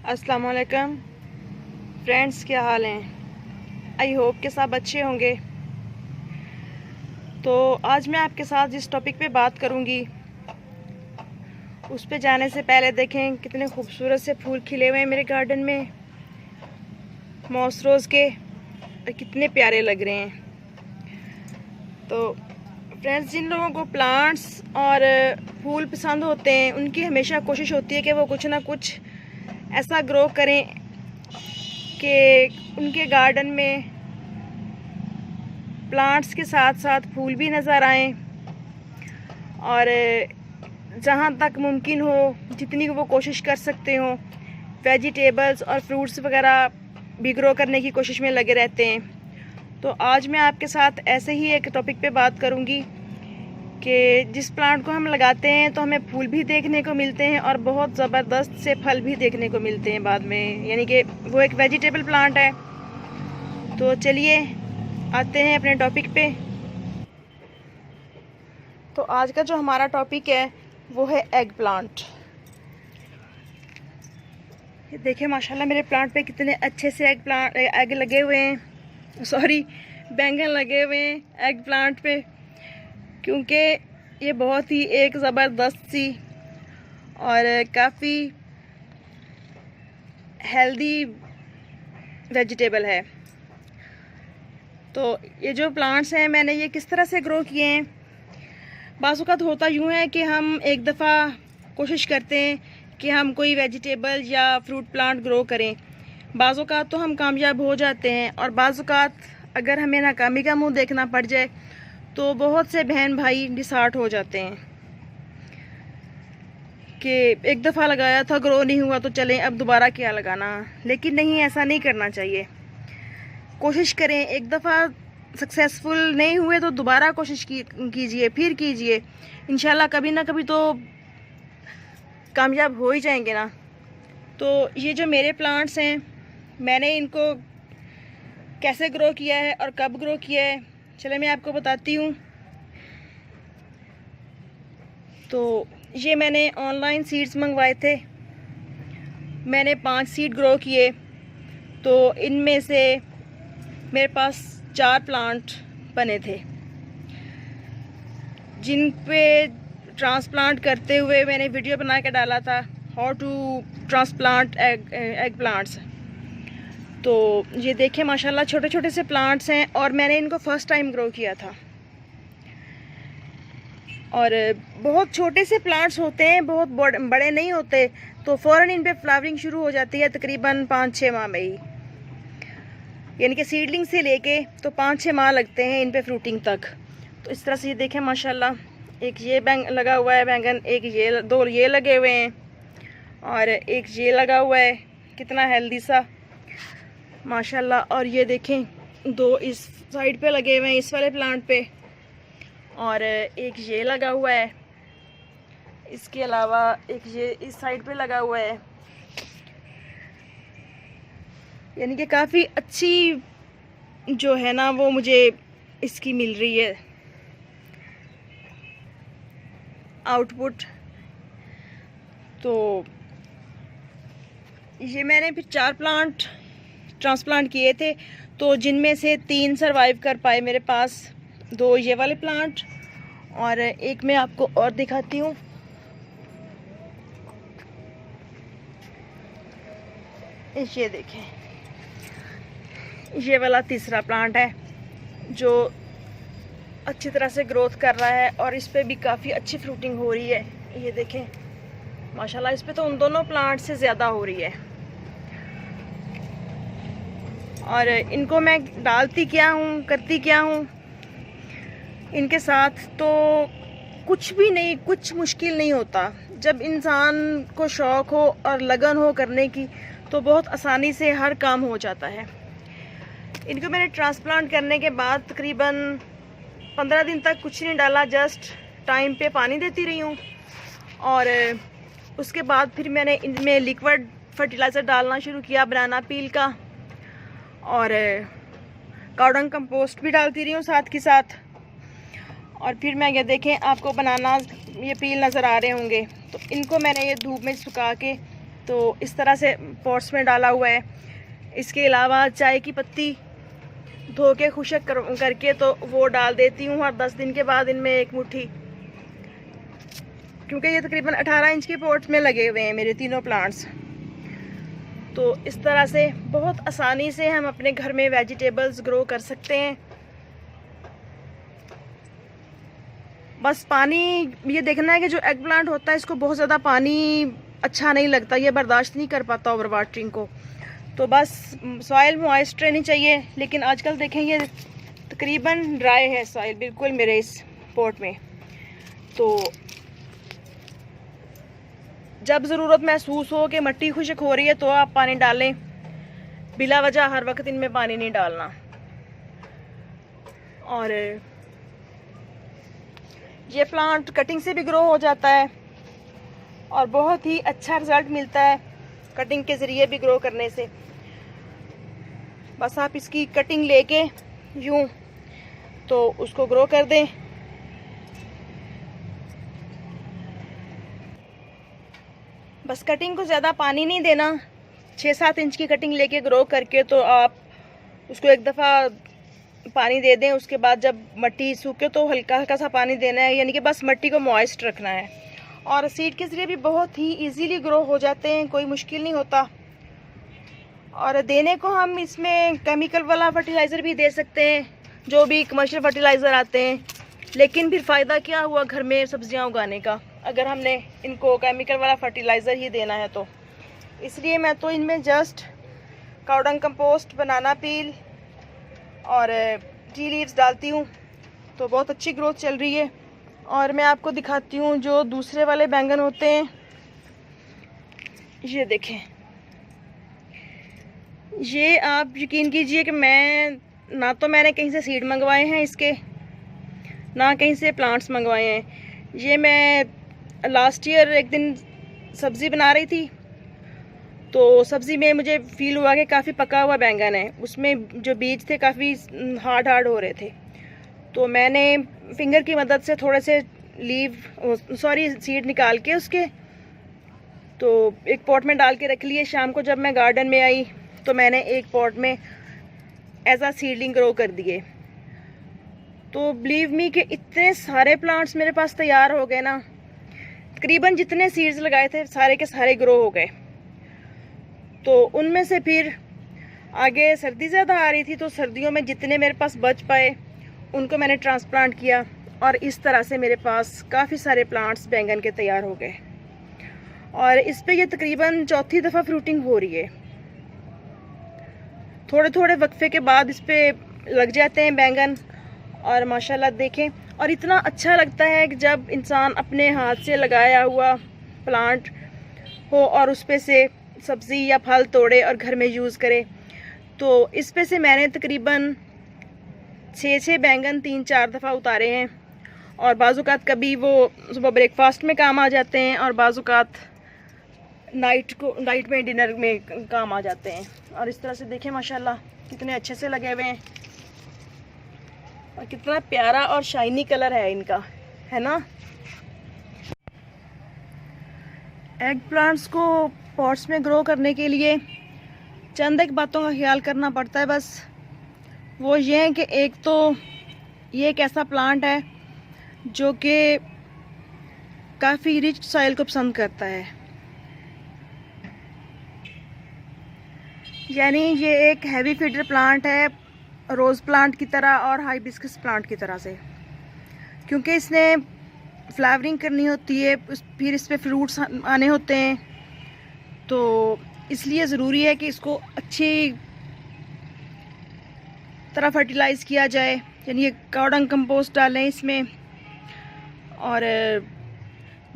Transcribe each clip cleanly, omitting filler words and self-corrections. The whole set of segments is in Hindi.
अस्सलाम वालेकुम फ्रेंड्स, क्या हाल हैं। आई होप के सब अच्छे होंगे। तो आज मैं आपके साथ जिस टॉपिक पे बात करूंगी उस पे जाने से पहले देखें कितने खूबसूरत से फूल खिले हुए हैं मेरे गार्डन में, मॉस रोज़ के, और कितने प्यारे लग रहे हैं। तो फ्रेंड्स, जिन लोगों को प्लांट्स और फूल पसंद होते हैं उनकी हमेशा कोशिश होती है कि वो कुछ ना कुछ ऐसा ग्रो करें कि उनके गार्डन में प्लांट्स के साथ साथ फूल भी नज़र आएं, और जहाँ तक मुमकिन हो जितनी वो कोशिश कर सकते हो वेजिटेबल्स और फ्रूट्स वगैरह भी ग्रो करने की कोशिश में लगे रहते हैं। तो आज मैं आपके साथ ऐसे ही एक टॉपिक पे बात करूँगी कि जिस प्लांट को हम लगाते हैं तो हमें फूल भी देखने को मिलते हैं और बहुत ज़बरदस्त से फल भी देखने को मिलते हैं बाद में, यानी कि वो एक वेजिटेबल प्लांट है। तो चलिए आते हैं अपने टॉपिक पे। तो आज का जो हमारा टॉपिक है वो है एग प्लांट। ये देखिए माशाल्लाह मेरे प्लांट पे कितने अच्छे से एग लगे हुए हैं, बैंगन लगे हुए हैं एग प्लांट पे, क्योंकि ये बहुत ही एक ज़बरदस्त सी और काफ़ी हेल्दी वेजिटेबल है। तो ये जो प्लांट्स हैं मैंने ये किस तरह से ग्रो किए हैं। बाज़ औक़ात होता यूँ है कि हम एक दफ़ा कोशिश करते हैं कि हम कोई वेजिटेबल या फ्रूट प्लांट ग्रो करें, बाज़ औक़ात तो हम कामयाब हो जाते हैं, और बाज़ औक़ात अगर हमें नाकामी का मुंह देखना पड़ जाए तो बहुत से बहन भाई डिसहार्ट हो जाते हैं कि एक दफ़ा लगाया था ग्रो नहीं हुआ तो चलें अब दोबारा क्या लगाना। लेकिन नहीं, ऐसा नहीं करना चाहिए। कोशिश करें, एक दफ़ा सक्सेसफुल नहीं हुए तो दोबारा कोशिश कीजिए, फिर कीजिए, इंशाल्लाह कभी ना कभी तो कामयाब हो ही जाएंगे ना। तो ये जो मेरे प्लांट्स हैं मैंने इनको कैसे ग्रो किया है और कब ग्रो किया है, चले मैं आपको बताती हूँ। तो ये मैंने ऑनलाइन सीड्स मंगवाए थे, मैंने 5 सीड ग्रो किए। तो इनमें से मेरे पास 4 प्लांट बने थे, जिन पे ट्रांसप्लांट करते हुए मैंने वीडियो बना के डाला था, how to transplant eggplants. तो ये देखें माशाल्लाह छोटे छोटे से प्लांट्स हैं और मैंने इनको फर्स्ट टाइम ग्रो किया था। और बहुत छोटे से प्लांट्स होते हैं, बहुत बड़े नहीं होते, तो फ़ौरन इन पे फ्लावरिंग शुरू हो जाती है तकरीबन 5-6 माह में ही, यानी कि सीडलिंग से लेके तो 5-6 माह लगते हैं इन पे फ्रूटिंग तक। तो इस तरह से ये देखें माशाल्लाह, एक ये लगा हुआ है बैंगन, एक ये, 2 ये लगे हुए हैं और एक ये लगा हुआ है, कितना हेल्दी सा माशाल्लाह। और ये देखें 2 इस साइड पे लगे हुए हैं इस वाले प्लांट पे, और एक ये लगा हुआ है, इसके अलावा एक ये इस साइड पे लगा हुआ है, यानी कि काफ़ी अच्छी जो है ना वो मुझे इसकी मिल रही है आउटपुट। तो ये मैंने फिर 4 प्लांट ट्रांसप्लांट किए थे, तो जिनमें से 3 सरवाइव कर पाए मेरे पास, 2 ये वाले प्लांट और एक मैं आपको और दिखाती हूँ। ये देखें, ये वाला तीसरा प्लांट है जो अच्छी तरह से ग्रोथ कर रहा है और इस पे भी काफ़ी अच्छी फ्रूटिंग हो रही है। ये देखें माशाल्लाह, इस पे तो उन दोनों प्लांट से ज़्यादा हो रही है। और इनको मैं डालती क्या हूँ, करती क्या हूँ इनके साथ, तो कुछ भी नहीं, कुछ मुश्किल नहीं होता। जब इंसान को शौक़ हो और लगन हो करने की तो बहुत आसानी से हर काम हो जाता है। इनको मैंने ट्रांसप्लांट करने के बाद तकरीबन 15 दिन तक कुछ नहीं डाला, जस्ट टाइम पे पानी देती रही हूँ, और उसके बाद फिर मैंने इनमें लिक्विड फर्टिलाइज़र डालना शुरू किया, बनाना पील का, और काउडंग कंपोस्ट भी डालती रही हूँ साथ के साथ। और फिर मैं ये देखें, आपको बनाना ये पील नज़र आ रहे होंगे, तो इनको मैंने ये धूप में सुखा के तो इस तरह से पॉट्स में डाला हुआ है। इसके अलावा चाय की पत्ती धो के खुशक करके तो वो डाल देती हूँ और 10 दिन के बाद इनमें एक मुट्ठी, क्योंकि ये तकरीबन 18 इंच के पॉट्स में लगे हुए हैं मेरे तीनों प्लांट्स। तो इस तरह से बहुत आसानी से हम अपने घर में वेजिटेबल्स ग्रो कर सकते हैं। बस पानी ये देखना है कि जो एग प्लांट होता है इसको बहुत ज़्यादा पानी अच्छा नहीं लगता, ये बर्दाश्त नहीं कर पाता ओवर वाटरिंग को। तो बस सॉइल मॉइस्ट रहनी चाहिए। लेकिन आजकल देखें ये तकरीबन ड्राई है सॉइल बिल्कुल मेरे इस पॉट में। तो जब ज़रूरत महसूस हो कि मिट्टी खुश्क हो रही है तो आप पानी डालें, बिला वजह हर वक्त इनमें पानी नहीं डालना। और ये प्लांट कटिंग से भी ग्रो हो जाता है और बहुत ही अच्छा रिज़ल्ट मिलता है कटिंग के ज़रिए भी ग्रो करने से। बस आप इसकी कटिंग लेके यूँ तो उसको ग्रो कर दें। बस कटिंग को ज़्यादा पानी नहीं देना, 6-7 इंच की कटिंग लेके ग्रो करके तो आप उसको एक दफ़ा पानी दे दें। उसके बाद जब मिट्टी सूखे तो हल्का हल्का सा पानी देना है, यानी कि बस मिट्टी को मॉइस्ट रखना है। और सीड के ज़रिए भी बहुत ही इजीली ग्रो हो जाते हैं, कोई मुश्किल नहीं होता। और देने को हम इसमें केमिकल वाला फर्टिलाइज़र भी दे सकते हैं, जो भी कमर्शियल फर्टिलाइज़र आते हैं। लेकिन फिर फ़ायदा क्या हुआ घर में सब्जियां उगाने का, अगर हमने इनको केमिकल वाला फर्टिलाइज़र ही देना है तो। इसलिए मैं तो इनमें जस्ट काऊ डंग कंपोस्ट, बनाना पील और टी लीव्स डालती हूँ। तो बहुत अच्छी ग्रोथ चल रही है। और मैं आपको दिखाती हूँ जो दूसरे वाले बैंगन होते हैं, ये देखें। ये आप यकीन कीजिए कि मैंने कहीं से सीड मंगवाए हैं इसके, ना कहीं से प्लांट्स मंगवाए हैं। ये मैं लास्ट ईयर एक दिन सब्ज़ी बना रही थी तो सब्ज़ी में मुझे फील हुआ कि काफ़ी पका हुआ बैंगन है, उसमें जो बीज थे काफ़ी हार्ड हो रहे थे। तो मैंने फिंगर की मदद से थोड़े से सीड निकाल के उसके तो एक पॉट में डाल के रख लिए। शाम को जब मैं गार्डन में आई तो मैंने एक पॉट में एज आ सीडलिंग ग्रो कर दिए। तो बिलीव मी कि इतने सारे प्लांट्स मेरे पास तैयार हो गए ना, तकरीबन जितने सीड्स लगाए थे सारे के सारे ग्रो हो गए। तो उनमें से फिर आगे सर्दी ज़्यादा आ रही थी तो सर्दियों में जितने मेरे पास बच पाए उनको मैंने ट्रांसप्लांट किया और इस तरह से मेरे पास काफ़ी सारे प्लांट्स बैंगन के तैयार हो गए। और इस पे ये तकरीबन चौथी दफ़ा फ्रूटिंग हो रही है। थोड़े थोड़े वक्फे के बाद इस पे लग जाते हैं बैंगन और माशाल्लाह देखें। और इतना अच्छा लगता है कि जब इंसान अपने हाथ से लगाया हुआ प्लांट हो और उस पे से सब्ज़ी या फल तोड़े और घर में यूज़ करे। तो इस पे से मैंने तकरीबन 6 बैंगन 3-4 दफ़ा उतारे हैं। और बाज़ुकात कभी वो सुबह ब्रेकफास्ट में काम आ जाते हैं और बाज़ुकात नाइट में डिनर में काम आ जाते हैं। और इस तरह से देखें माशाल्लाह कितने अच्छे से लगे हुए हैं और कितना प्यारा और शाइनी कलर है इनका, है ना। एग प्लांट्स को पॉट्स में ग्रो करने के लिए चंद एक बातों का ख्याल करना पड़ता है। बस वो ये है कि एक तो ये एक ऐसा प्लांट है जो कि काफ़ी रिच सॉइल को पसंद करता है, यानी ये एक हैवी फीडर प्लांट है रोज़ प्लांट की तरह और हाइबिस्कस प्लांट की तरह से, क्योंकि इसने फ्लावरिंग करनी होती है, फिर इस पे फ्रूट्स आने होते हैं। तो इसलिए ज़रूरी है कि इसको अच्छी तरह फर्टिलाइज़ किया जाए, यानी ये काऊ डंग कंपोस्ट डालें इसमें। और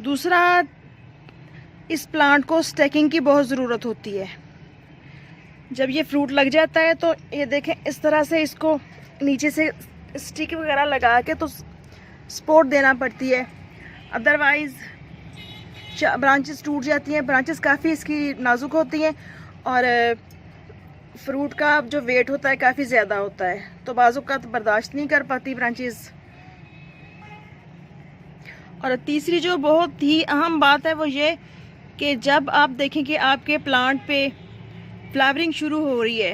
दूसरा, इस प्लांट को स्टैकिंग की बहुत ज़रूरत होती है। जब ये फ्रूट लग जाता है तो ये देखें इस तरह से इसको नीचे से स्टिक वगैरह लगा के तो सपोर्ट देना पड़ती है, अदरवाइज़ ब्रांचेस टूट जाती हैं। ब्रांचेस काफ़ी इसकी नाजुक होती हैं और फ्रूट का जो वेट होता है काफ़ी ज़्यादा होता है, तो बाज़ू का तो बर्दाश्त नहीं कर पाती ब्रांचेस। और तीसरी जो बहुत ही अहम बात है वो ये कि जब आप देखें कि आपके प्लांट पे फ्लावरिंग शुरू हो रही है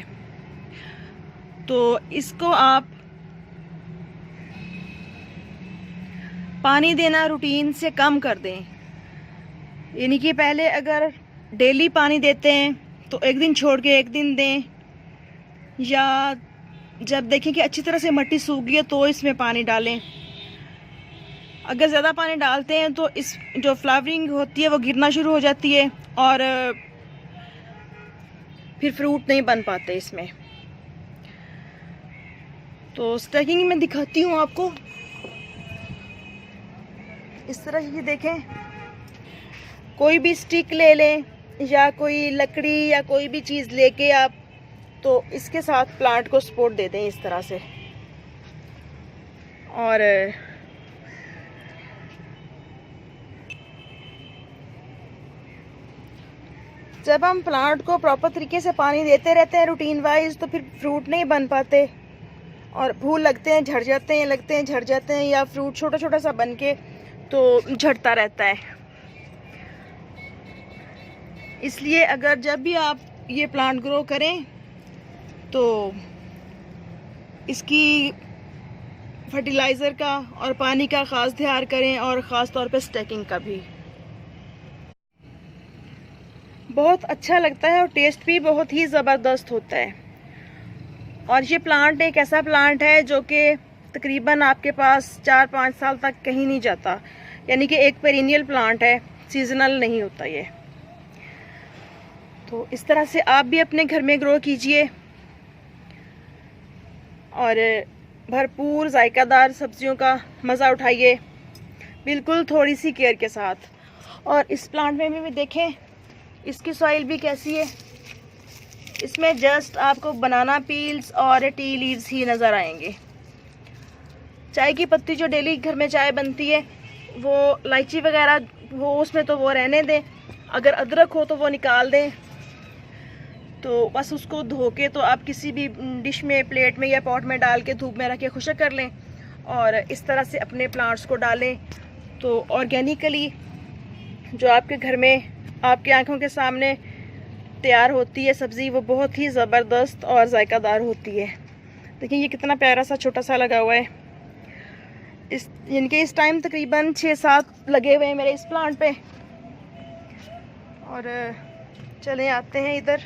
तो इसको आप पानी देना रूटीन से कम कर दें। यानी कि पहले अगर डेली पानी देते हैं तो एक दिन छोड़ के एक दिन दें, या जब देखें कि अच्छी तरह से मिट्टी सूख गई है तो इसमें पानी डालें। अगर ज़्यादा पानी डालते हैं तो इस जो फ्लावरिंग होती है वो गिरना शुरू हो जाती है और फिर फ्रूट नहीं बन पाते इसमें। तो स्टैकिंग में दिखाती हूँ आपको। इस तरह ये देखें, कोई भी स्टिक ले लें या कोई लकड़ी या कोई भी चीज़ लेके आप तो इसके साथ प्लांट को सपोर्ट दे दें इस तरह से। और जब हम प्लांट को प्रॉपर तरीके से पानी देते रहते हैं रूटीन वाइज तो फिर फ्रूट नहीं बन पाते और फूल लगते हैं झड़ जाते हैं, लगते हैं झड़ जाते हैं, या फ्रूट छोटा छोटा सा बन के तो झड़ता रहता है। इसलिए अगर जब भी आप ये प्लांट ग्रो करें तो इसकी फर्टिलाइज़र का और पानी का ख़ास ध्यान करें, और ख़ास तौर पे स्टैकिंग का भी। बहुत अच्छा लगता है और टेस्ट भी बहुत ही ज़बरदस्त होता है। और ये प्लांट एक ऐसा प्लांट है जो कि तकरीबन आपके पास 4-5 साल तक कहीं नहीं जाता, यानी कि एक पेरिनियल प्लांट है, सीजनल नहीं होता ये। तो इस तरह से आप भी अपने घर में ग्रो कीजिए और भरपूर जायकादार सब्जियों का मज़ा उठाइए, बिल्कुल थोड़ी सी केयर के साथ। और इस प्लांट में भी देखें इसकी सॉइल भी कैसी है। इसमें जस्ट आपको बनाना पील्स और टी लीव्स ही नज़र आएंगे। चाय की पत्ती जो डेली घर में चाय बनती है वो इलायची वगैरह हो उसमें तो वो रहने दें, अगर अदरक हो तो वो निकाल दें। तो बस उसको धो के तो आप किसी भी डिश में, प्लेट में या पॉट में डाल के धूप में रख के खुशक कर लें और इस तरह से अपने प्लांट्स को डालें। तो ऑर्गेनिकली जो आपके घर में आपकी आंखों के सामने तैयार होती है सब्ज़ी वो बहुत ही ज़बरदस्त और जायकादार होती है। देखिए ये कितना प्यारा सा छोटा सा लगा हुआ है। इनके इस टाइम तकरीबन 6-7 लगे हुए हैं मेरे इस प्लांट पे। और चले आते हैं इधर।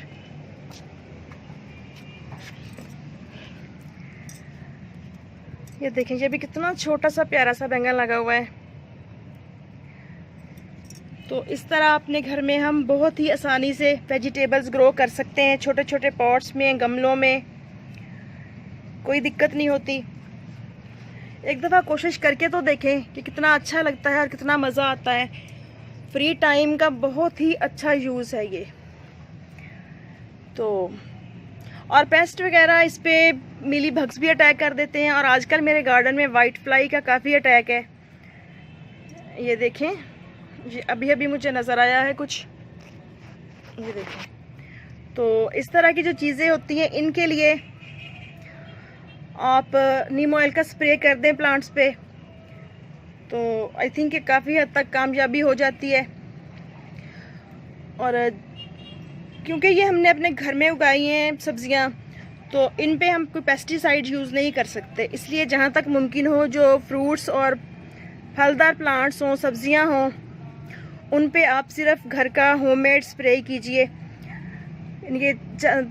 ये देखें ये भी कितना छोटा सा प्यारा सा बैंगन लगा हुआ है। तो इस तरह अपने घर में हम बहुत ही आसानी से वेजिटेबल्स ग्रो कर सकते हैं, छोटे छोटे पॉट्स में, गमलों में, कोई दिक्कत नहीं होती। एक दफ़ा कोशिश करके तो देखें कि कितना अच्छा लगता है और कितना मज़ा आता है। फ्री टाइम का बहुत ही अच्छा यूज़ है ये। तो और पेस्ट वगैरह इस पे मिली बग्स भी अटैक कर देते हैं, और आजकल मेरे गार्डन में वाइट फ्लाई का काफ़ी अटैक है। ये देखें ये अभी अभी मुझे नज़र आया है कुछ, ये देखें। तो इस तरह की जो चीज़ें होती हैं इनके लिए आप नीम ऑयल का स्प्रे कर दें प्लांट्स पे तो आई थिंक काफ़ी हद तक कामयाबी हो जाती है। और क्योंकि ये हमने अपने घर में उगाई हैं सब्जियां तो इन पे हम कोई पेस्टिसाइड यूज़ नहीं कर सकते, इसलिए जहाँ तक मुमकिन हो जो फ्रूट्स और फलदार प्लांट्स हों, सब्जियां हों, उन पे आप सिर्फ घर का होममेड स्प्रे कीजिए। इनके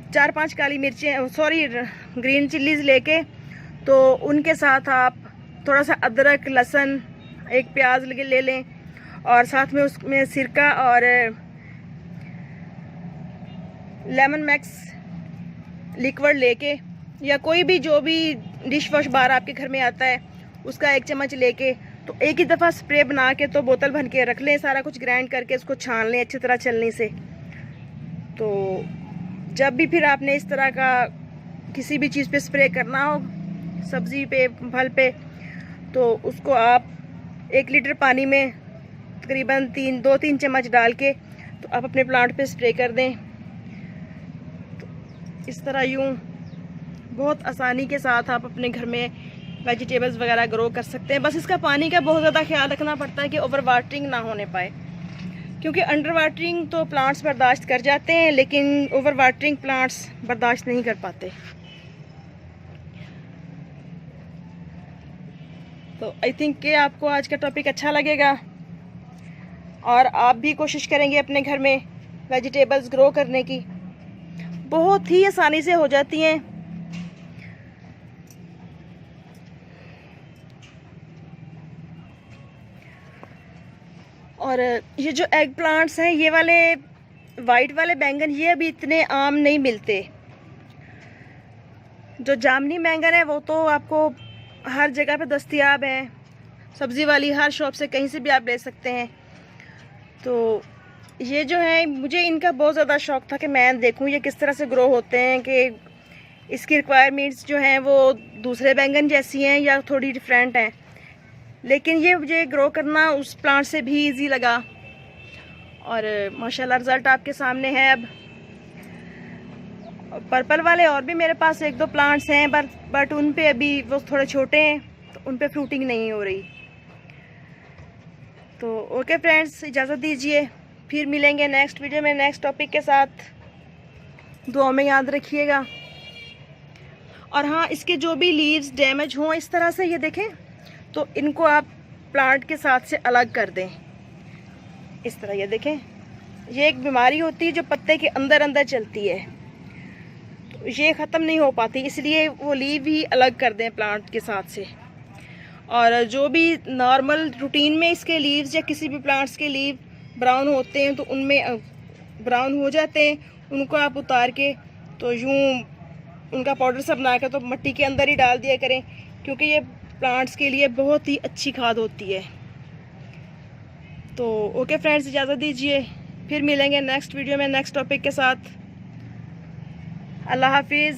4-5 काली मिर्चें, सॉरी ग्रीन चिल्लीज लेके तो उनके साथ आप थोड़ा सा अदरक, लहसुन, एक प्याज ले लें और साथ में उसमें सिरका और लेमन मैक्स लिक्विड लेके, या कोई भी जो भी डिश वॉश बार आपके घर में आता है उसका 1 चम्मच लेके तो एक ही दफ़ा स्प्रे बना के तो बोतल भर के रख लें, सारा कुछ ग्राइंड करके उसको छान लें अच्छी तरह चलने से। तो जब भी फिर आपने इस तरह का किसी भी चीज़ पे स्प्रे करना हो, सब्ज़ी पे, फल पे, तो उसको आप 1 लीटर पानी में तकरीबन 2-3 चम्मच डाल के तो आप अपने प्लांट पे स्प्रे कर दें। तो इस तरह यूँ बहुत आसानी के साथ आप अपने घर में वेजिटेबल्स वगैरह ग्रो कर सकते हैं। बस इसका पानी का बहुत ज़्यादा ख्याल रखना पड़ता है कि ओवर वाटरिंग ना होने पाए, क्योंकि अंडर वाटरिंग तो प्लांट्स बर्दाश्त कर जाते हैं, लेकिन ओवर वाटरिंग प्लांट्स बर्दाश्त नहीं कर पाते। तो आई थिंक कि आपको आज का टॉपिक अच्छा लगेगा और आप भी कोशिश करेंगे अपने घर में वेजिटेबल्स ग्रो करने की। बहुत ही आसानी से हो जाती हैं। और ये जो एग प्लांट्स हैं, ये वाले वाइट वाले बैंगन, ये अभी इतने आम नहीं मिलते। जो जामनी बैंगन है वो तो आपको हर जगह पे दस्तयाब है, सब्ज़ी वाली हर शॉप से कहीं से भी आप ले सकते हैं। तो ये जो है, मुझे इनका बहुत ज़्यादा शौक़ था कि मैं देखूं ये किस तरह से ग्रो होते हैं, कि इसकी रिक्वायरमेंट्स जो हैं वो दूसरे बैंगन जैसी हैं या थोड़ी डिफरेंट हैं। लेकिन ये मुझे ग्रो करना उस प्लांट से भी इजी लगा और माशाल्लाह रिज़ल्ट आपके सामने है। अब पर्पल वाले और भी मेरे पास 1-2 प्लांट्स हैं, बट उन पे अभी वो थोड़े छोटे हैं, तो उन पे फ्रूटिंग नहीं हो रही। तो ओके फ्रेंड्स, इजाज़त दीजिए, फिर मिलेंगे नेक्स्ट वीडियो में नेक्स्ट टॉपिक के साथ। दुआ में याद रखिएगा। और हाँ, इसके जो भी लीव्स डैमेज हों इस तरह से, ये देखें, तो इनको आप प्लांट के साथ से अलग कर दें। इस तरह ये देखें, ये एक बीमारी होती है जो पत्ते के अंदर अंदर चलती है, तो ये ख़त्म नहीं हो पाती, इसलिए वो लीव ही अलग कर दें प्लांट के साथ से। और जो भी नॉर्मल रूटीन में इसके लीव्स या किसी भी प्लांट्स के लीव ब्राउन होते हैं, तो उनमें ब्राउन हो जाते हैं, उनको आप उतार के तो यूँ उनका पाउडर सा बना कर तो मिट्टी के अंदर ही डाल दिया करें, क्योंकि ये प्लांट्स के लिए बहुत ही अच्छी खाद होती है। तो ओके फ्रेंड्स, इजाज़त दीजिए, फिर मिलेंगे नेक्स्ट वीडियो में नेक्स्ट टॉपिक के साथ। अल्लाह हाफिज़।